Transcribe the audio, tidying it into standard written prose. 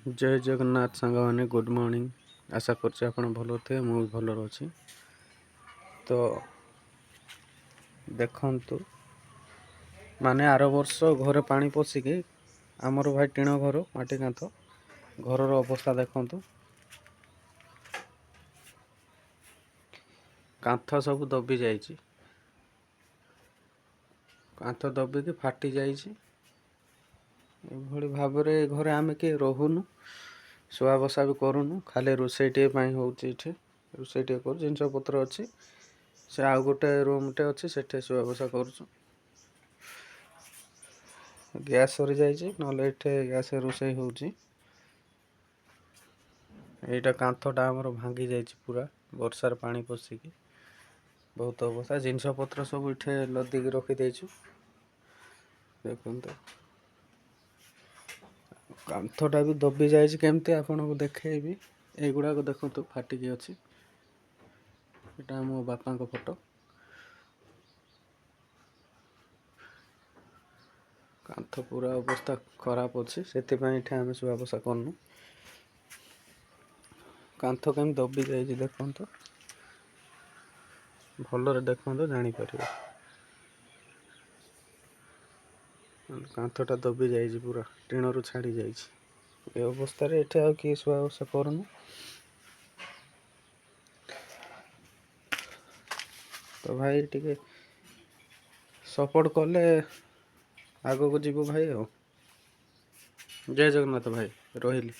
जय Jagannath सांगवाने good morning. आशा करछे आपण भलो थे मु भलो अछि। तो देखंतु माने आर वर्ष घरे पानी पशिके आमर भाई टीण घर माटी कांथ घरर अवस्था देखंतु। कांथ सब दबी जाइछि, कांथ दबिकी फाटी जाइछि। एभली भाबरे घरे आमे के रहुनु, शुआ बसा भी करूनु, खाली रोषेईटे होउछि। इठे रोषेईटे कर जिनस पत्र अछि से आउ गोटे रूमटे अछि सेठे शुआ बसा करूछु। गैस सरी जाइछि नले एठे गैस रोषेई होउछि। एटा कांथटा हमर भांगी जाइछि पूरा वर्षार पानी पसिकी बहुत अवस्था। जिनस पत्र सब इठे लदिकी रखि देइछु। देखंतु कांथटा भी दबी जाइछि केमते आपनको देखेइबी। एगुडा को देखंतु फाटिकी अछि। एटा मो बापाଙ୍କ फोटो। कांथ पूरा अवस्था खराब अछि सेति एठे आमे शुआ बसा करनु। कांथ केम दबी जाइछि देखंतु, भलरे देखंतु जानि परिबे। कांथटा दबी जाइछि पूरा टीणरु छाड़ी जाइछि। ए अवस्था रे एठे आ कि शुआ बसा करनु। तो भाई टिके सपोर्ट कले आगो को जीवो भाई। जय जगन्नाथ भाई, रहिली।